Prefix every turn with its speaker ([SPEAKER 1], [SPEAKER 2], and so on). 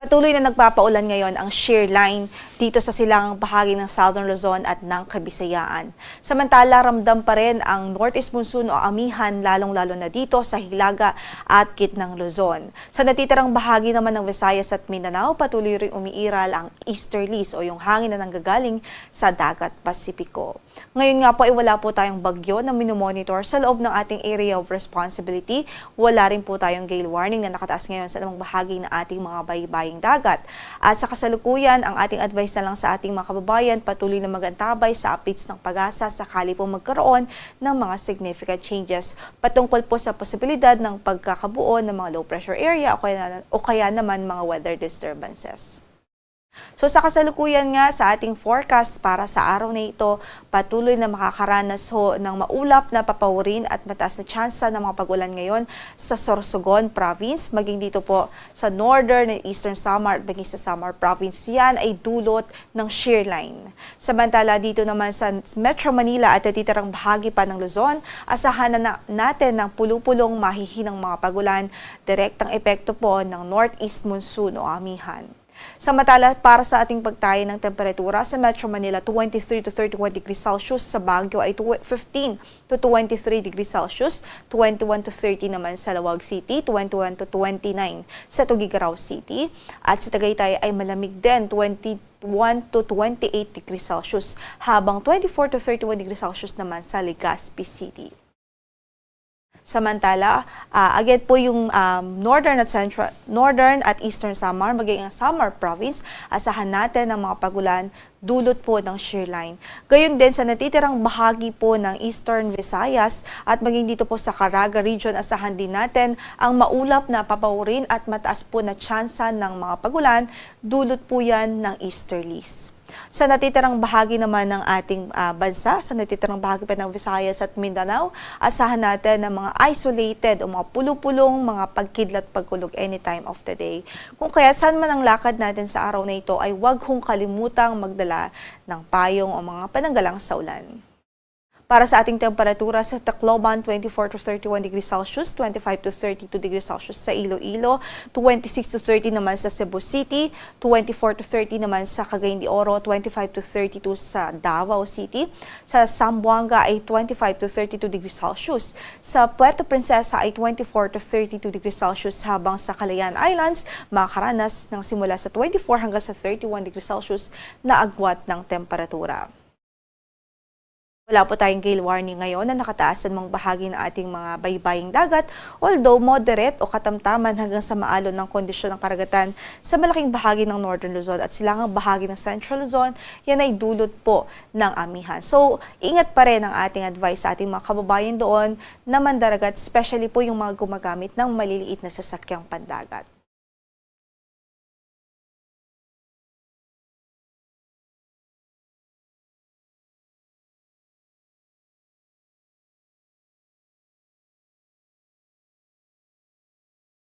[SPEAKER 1] Patuloy na nagpapaulan ngayon ang shear line dito sa silangang bahagi ng Southern Luzon at ng Kabisayaan. Samantala, ramdam pa rin ang northeast monsoon o amihan lalong-lalo na dito sa Hilaga at Gitnang Luzon. Sa natitirang bahagi naman ng Visayas at Mindanao, patuloy rin umiiral ang easterlies o yung hangin na nanggagaling sa dagat Pasipiko. Ngayon nga po ay wala po tayong bagyo na minomonitor sa loob ng ating area of responsibility. Wala rin po tayong gale warning na nakataas ngayon sa anumang bahagi ng ating mga baybaying dagat. At sa kasalukuyan, ang ating advice na lang sa ating mga kababayan, patuloy na magantabay sa updates ng Pag-asa sakali po magkaroon ng mga significant changes patungkol po sa posibilidad ng pagkakabuo ng mga low pressure area o kaya naman mga weather disturbances. So sa kasalukuyan nga sa ating forecast para sa araw na ito, patuloy na makakaranas ho ng maulap na papawirin at mataas na tsansa ng mga pag-ulan ngayon sa Sorsogon Province, maging dito po sa Northern and Eastern Samar at maging sa Samar Province. Yan ay dulot ng shear line. Samantala dito naman sa Metro Manila at natitirang bahagi pa ng Luzon, asahan na natin ng pulupulong mahihinang mga pag-ulan, direktang epekto po ng northeast monsoon o amihan. Samantala, para sa ating pagtayo ng temperatura sa Metro Manila, 23 to 31 degrees Celsius. Sa Baguio ay 15 to 23 degrees Celsius. 21 to 30 naman sa Laoag City. 21 to 29 sa Tuguegarao City. At sa Tagaytay ay malamig din, 21 to 28 degrees Celsius. Habang 24 to 31 degrees Celsius naman sa Legazpi City. Samantala, again po yung Northern at Eastern Samar, maging ang Samar Province, asahan natin ang mga pagulan dulot po ng shear line. Gayon din sa natitirang bahagi po ng Eastern Visayas at maging dito po sa Caraga Region, asahan din natin ang maulap na papawirin at mataas po na tsansa ng mga pagulan, dulot po yan ng easterlies. Sa natitirang bahagi naman ng ating bansa, sa natitirang bahagi pa ng Visayas at Mindanao, asahan natin ng mga isolated o mga pulupulong mga pagkidlat pagkulog anytime of the day. Kung kaya saan man ang lakad natin sa araw na ito ay huwag hong kalimutang magdala ng payong o mga pananggalang sa ulan. Para sa ating temperatura sa Tacloban, 24 to 31 degrees Celsius, 25 to 32 degrees Celsius sa Iloilo, 26 to 30 naman sa Cebu City, 24 to 30 naman sa Cagayan de Oro, 25 to 32 sa Davao City. Sa Zamboanga ay 25 to 32 degrees Celsius. Sa Puerto Princesa ay 24 to 32 degrees Celsius, habang sa Calayan Islands makakaranas ng simula sa 24 hanggang sa 31 degrees Celsius na agwat ng temperatura. Wala po tayong gale warning ngayon na nakataasan mong bahagi ng ating mga baybaying dagat, although moderate o katamtaman hanggang sa maalon ng kondisyon ng karagatan sa malaking bahagi ng Northern Luzon at silangang bahagi ng Central Luzon, yan ay dulot po ng amihan. So, ingat pa rin ang ating advice sa ating mga kababayan doon na mandaragat, especially po yung mga gumagamit ng maliliit na sasakyang pandagat.